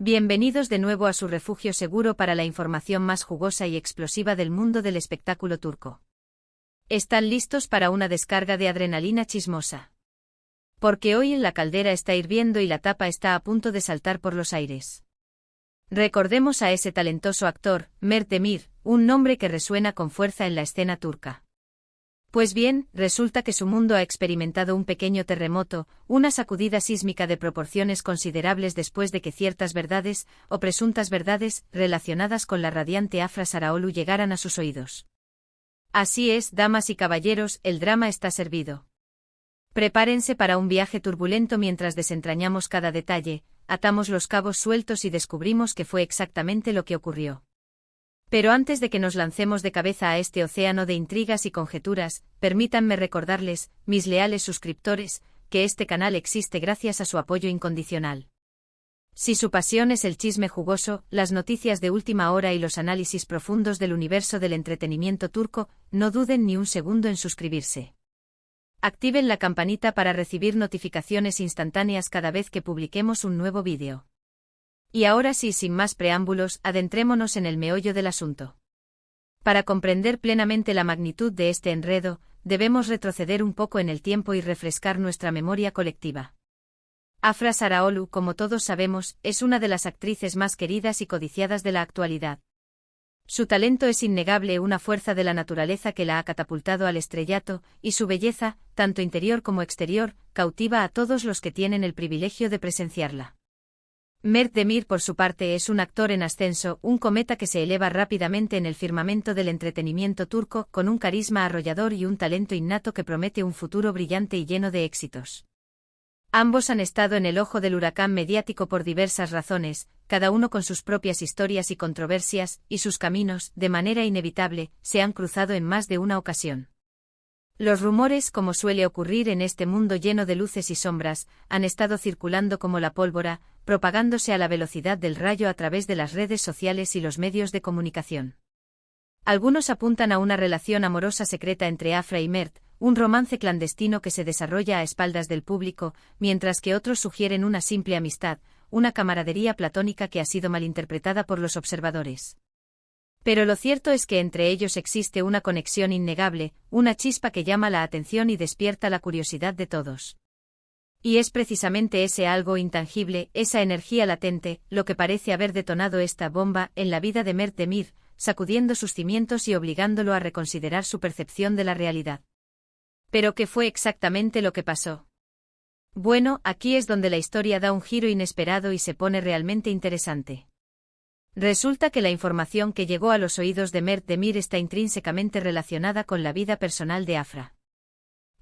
Bienvenidos de nuevo a su refugio seguro para la información más jugosa y explosiva del mundo del espectáculo turco. ¿Están listos para una descarga de adrenalina chismosa? Porque hoy la caldera está hirviendo y la tapa está a punto de saltar por los aires. Recordemos a ese talentoso actor, Mert Demir, un nombre que resuena con fuerza en la escena turca. Pues bien, resulta que su mundo ha experimentado un pequeño terremoto, una sacudida sísmica de proporciones considerables después de que ciertas verdades, o presuntas verdades, relacionadas con la radiante Afra Sarıoğlu llegaran a sus oídos. Así es, damas y caballeros, el drama está servido. Prepárense para un viaje turbulento mientras desentrañamos cada detalle, atamos los cabos sueltos y descubrimos qué fue exactamente lo que ocurrió. Pero antes de que nos lancemos de cabeza a este océano de intrigas y conjeturas, permítanme recordarles, mis leales suscriptores, que este canal existe gracias a su apoyo incondicional. Si su pasión es el chisme jugoso, las noticias de última hora y los análisis profundos del universo del entretenimiento turco, no duden ni un segundo en suscribirse. Activen la campanita para recibir notificaciones instantáneas cada vez que publiquemos un nuevo vídeo. Y ahora sí, sin más preámbulos, adentrémonos en el meollo del asunto. Para comprender plenamente la magnitud de este enredo, debemos retroceder un poco en el tiempo y refrescar nuestra memoria colectiva. Afra Sarıoğlu, como todos sabemos, es una de las actrices más queridas y codiciadas de la actualidad. Su talento es innegable, una fuerza de la naturaleza que la ha catapultado al estrellato, y su belleza, tanto interior como exterior, cautiva a todos los que tienen el privilegio de presenciarla. Mert Demir, por su parte, es un actor en ascenso, un cometa que se eleva rápidamente en el firmamento del entretenimiento turco, con un carisma arrollador y un talento innato que promete un futuro brillante y lleno de éxitos. Ambos han estado en el ojo del huracán mediático por diversas razones, cada uno con sus propias historias y controversias, y sus caminos, de manera inevitable, se han cruzado en más de una ocasión. Los rumores, como suele ocurrir en este mundo lleno de luces y sombras, han estado circulando como la pólvora, propagándose a la velocidad del rayo a través de las redes sociales y los medios de comunicación. Algunos apuntan a una relación amorosa secreta entre Afra y Mert, un romance clandestino que se desarrolla a espaldas del público, mientras que otros sugieren una simple amistad, una camaradería platónica que ha sido malinterpretada por los observadores. Pero lo cierto es que entre ellos existe una conexión innegable, una chispa que llama la atención y despierta la curiosidad de todos. Y es precisamente ese algo intangible, esa energía latente, lo que parece haber detonado esta bomba en la vida de Mert Demir, sacudiendo sus cimientos y obligándolo a reconsiderar su percepción de la realidad. ¿Pero qué fue exactamente lo que pasó? Bueno, aquí es donde la historia da un giro inesperado y se pone realmente interesante. Resulta que la información que llegó a los oídos de Mert Demir está intrínsecamente relacionada con la vida personal de Afra.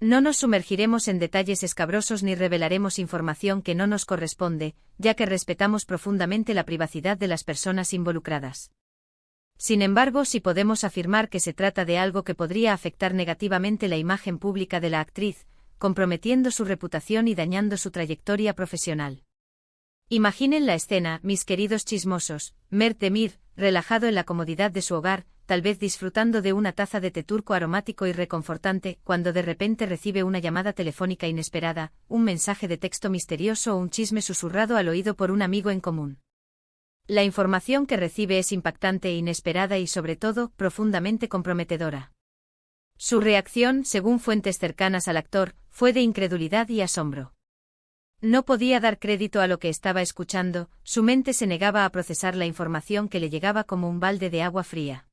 No nos sumergiremos en detalles escabrosos ni revelaremos información que no nos corresponde, ya que respetamos profundamente la privacidad de las personas involucradas. Sin embargo, sí podemos afirmar que se trata de algo que podría afectar negativamente la imagen pública de la actriz, comprometiendo su reputación y dañando su trayectoria profesional. Imaginen la escena, mis queridos chismosos, Mert Demir, relajado en la comodidad de su hogar, tal vez disfrutando de una taza de té turco aromático y reconfortante, cuando de repente recibe una llamada telefónica inesperada, un mensaje de texto misterioso o un chisme susurrado al oído por un amigo en común. La información que recibe es impactante, inesperada y sobre todo, profundamente comprometedora. Su reacción, según fuentes cercanas al actor, fue de incredulidad y asombro. No podía dar crédito a lo que estaba escuchando, su mente se negaba a procesar la información que le llegaba como un balde de agua fría.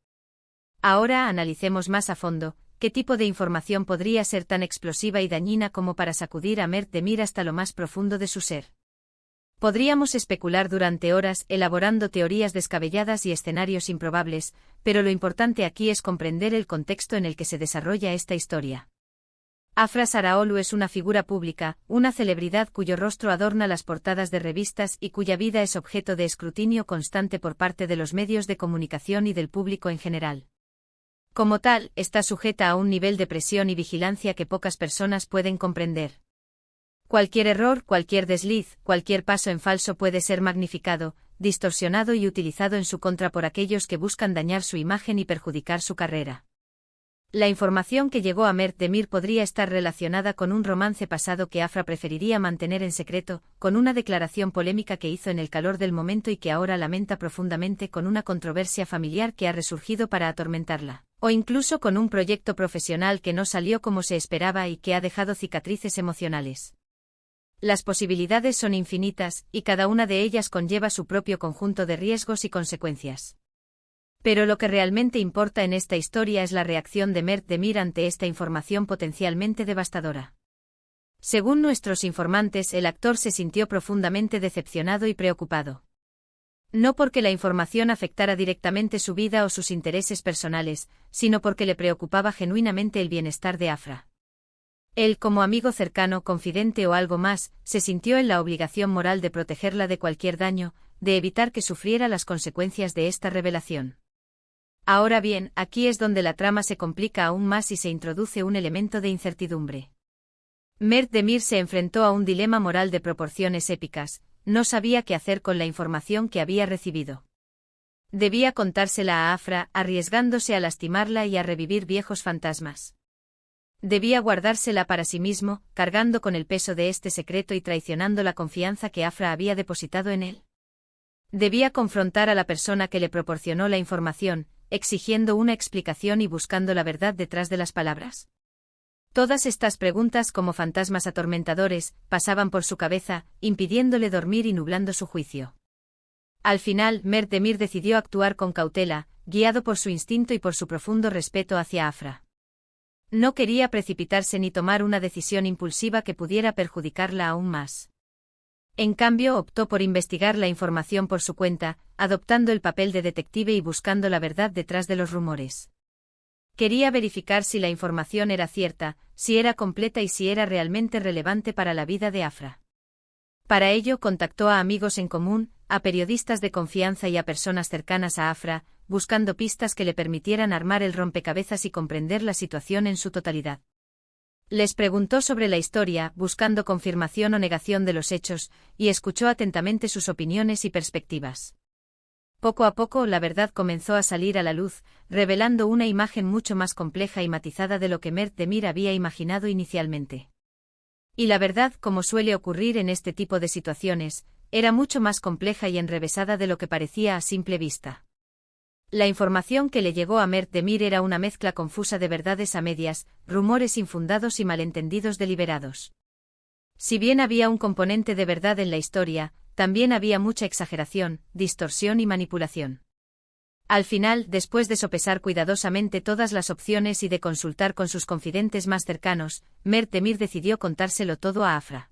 Ahora analicemos más a fondo, qué tipo de información podría ser tan explosiva y dañina como para sacudir a Mert Demir hasta lo más profundo de su ser. Podríamos especular durante horas elaborando teorías descabelladas y escenarios improbables, pero lo importante aquí es comprender el contexto en el que se desarrolla esta historia. Afra Sarıoğlu es una figura pública, una celebridad cuyo rostro adorna las portadas de revistas y cuya vida es objeto de escrutinio constante por parte de los medios de comunicación y del público en general. Como tal, está sujeta a un nivel de presión y vigilancia que pocas personas pueden comprender. Cualquier error, cualquier desliz, cualquier paso en falso puede ser magnificado, distorsionado y utilizado en su contra por aquellos que buscan dañar su imagen y perjudicar su carrera. La información que llegó a Mert Demir podría estar relacionada con un romance pasado que Afra preferiría mantener en secreto, con una declaración polémica que hizo en el calor del momento y que ahora lamenta profundamente, con una controversia familiar que ha resurgido para atormentarla, o incluso con un proyecto profesional que no salió como se esperaba y que ha dejado cicatrices emocionales. Las posibilidades son infinitas, y cada una de ellas conlleva su propio conjunto de riesgos y consecuencias. Pero lo que realmente importa en esta historia es la reacción de Mert Demir ante esta información potencialmente devastadora. Según nuestros informantes, el actor se sintió profundamente decepcionado y preocupado. No porque la información afectara directamente su vida o sus intereses personales, sino porque le preocupaba genuinamente el bienestar de Afra. Él, como amigo cercano, confidente o algo más, se sintió en la obligación moral de protegerla de cualquier daño, de evitar que sufriera las consecuencias de esta revelación. Ahora bien, aquí es donde la trama se complica aún más y se introduce un elemento de incertidumbre. Mert Demir se enfrentó a un dilema moral de proporciones épicas, no sabía qué hacer con la información que había recibido. Debía contársela a Afra, arriesgándose a lastimarla y a revivir viejos fantasmas. Debía guardársela para sí mismo, cargando con el peso de este secreto y traicionando la confianza que Afra había depositado en él. Debía confrontar a la persona que le proporcionó la información, exigiendo una explicación y buscando la verdad detrás de las palabras. Todas estas preguntas, como fantasmas atormentadores, pasaban por su cabeza, impidiéndole dormir y nublando su juicio. Al final, Mert Demir decidió actuar con cautela, guiado por su instinto y por su profundo respeto hacia Afra. No quería precipitarse ni tomar una decisión impulsiva que pudiera perjudicarla aún más. En cambio, optó por investigar la información por su cuenta, adoptando el papel de detective y buscando la verdad detrás de los rumores. Quería verificar si la información era cierta, si era completa y si era realmente relevante para la vida de Afra. Para ello contactó a amigos en común, a periodistas de confianza y a personas cercanas a Afra, buscando pistas que le permitieran armar el rompecabezas y comprender la situación en su totalidad. Les preguntó sobre la historia, buscando confirmación o negación de los hechos, y escuchó atentamente sus opiniones y perspectivas. Poco a poco la verdad comenzó a salir a la luz, revelando una imagen mucho más compleja y matizada de lo que Mert Demir había imaginado inicialmente. Y la verdad, como suele ocurrir en este tipo de situaciones, era mucho más compleja y enrevesada de lo que parecía a simple vista. La información que le llegó a Mert Demir era una mezcla confusa de verdades a medias, rumores infundados y malentendidos deliberados. Si bien había un componente de verdad en la historia, también había mucha exageración, distorsión y manipulación. Al final, después de sopesar cuidadosamente todas las opciones y de consultar con sus confidentes más cercanos, Mert Demir decidió contárselo todo a Afra.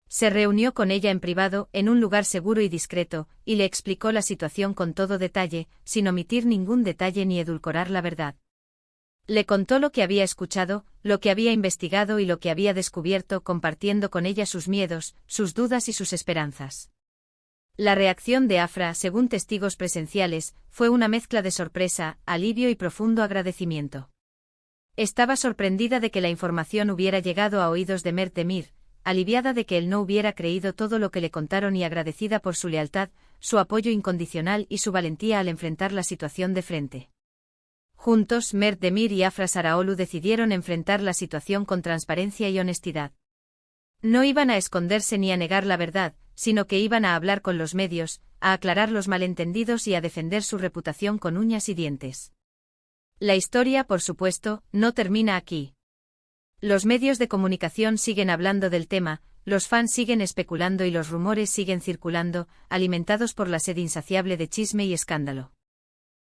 Se reunió con ella en privado, en un lugar seguro y discreto, y le explicó la situación con todo detalle, sin omitir ningún detalle ni edulcorar la verdad. Le contó lo que había escuchado, lo que había investigado y lo que había descubierto, compartiendo con ella sus miedos, sus dudas y sus esperanzas. La reacción de Afra, según testigos presenciales, fue una mezcla de sorpresa, alivio y profundo agradecimiento. Estaba sorprendida de que la información hubiera llegado a oídos de Mert Demir, aliviada de que él no hubiera creído todo lo que le contaron y agradecida por su lealtad, su apoyo incondicional y su valentía al enfrentar la situación de frente. Juntos, Mert Demir y Afra Saraolu decidieron enfrentar la situación con transparencia y honestidad. No iban a esconderse ni a negar la verdad, sino que iban a hablar con los medios, a aclarar los malentendidos y a defender su reputación con uñas y dientes. La historia, por supuesto, no termina aquí. Los medios de comunicación siguen hablando del tema, los fans siguen especulando y los rumores siguen circulando, alimentados por la sed insaciable de chisme y escándalo.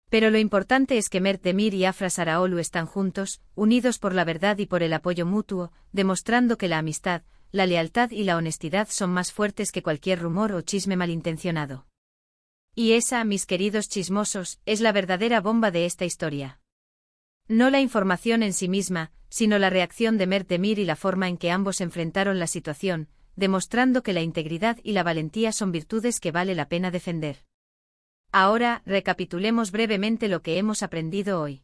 Pero lo importante es que Mert Demir y Afra Saraolu están juntos, unidos por la verdad y por el apoyo mutuo, demostrando que la amistad, la lealtad y la honestidad son más fuertes que cualquier rumor o chisme malintencionado. Y esa, mis queridos chismosos, es la verdadera bomba de esta historia. No la información en sí misma, sino la reacción de Mert Demir y la forma en que ambos enfrentaron la situación, demostrando que la integridad y la valentía son virtudes que vale la pena defender. Ahora, recapitulemos brevemente lo que hemos aprendido hoy.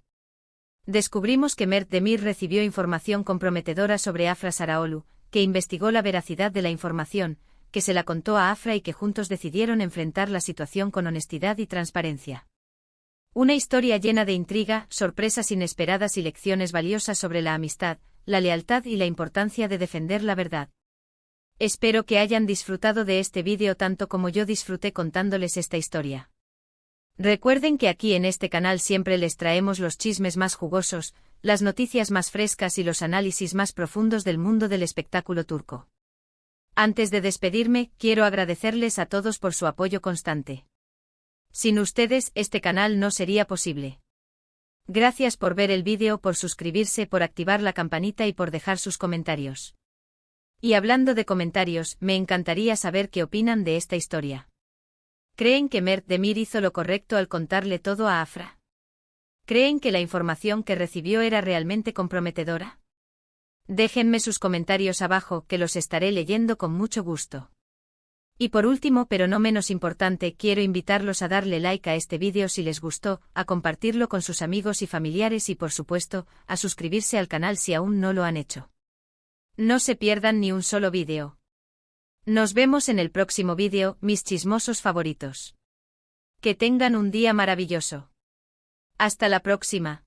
Descubrimos que Mert Demir recibió información comprometedora sobre Afra Saraolu, que investigó la veracidad de la información, que se la contó a Afra y que juntos decidieron enfrentar la situación con honestidad y transparencia. Una historia llena de intriga, sorpresas inesperadas y lecciones valiosas sobre la amistad, la lealtad y la importancia de defender la verdad. Espero que hayan disfrutado de este vídeo tanto como yo disfruté contándoles esta historia. Recuerden que aquí en este canal siempre les traemos los chismes más jugosos, las noticias más frescas y los análisis más profundos del mundo del espectáculo turco. Antes de despedirme, quiero agradecerles a todos por su apoyo constante. Sin ustedes, este canal no sería posible. Gracias por ver el vídeo, por suscribirse, por activar la campanita y por dejar sus comentarios. Y hablando de comentarios, me encantaría saber qué opinan de esta historia. ¿Creen que Mert Demir hizo lo correcto al contarle todo a Afra? ¿Creen que la información que recibió era realmente comprometedora? Déjenme sus comentarios abajo, que los estaré leyendo con mucho gusto. Y por último, pero no menos importante, quiero invitarlos a darle like a este vídeo si les gustó, a compartirlo con sus amigos y familiares y por supuesto, a suscribirse al canal si aún no lo han hecho. No se pierdan ni un solo vídeo. Nos vemos en el próximo vídeo, mis chismosos favoritos. Que tengan un día maravilloso. Hasta la próxima.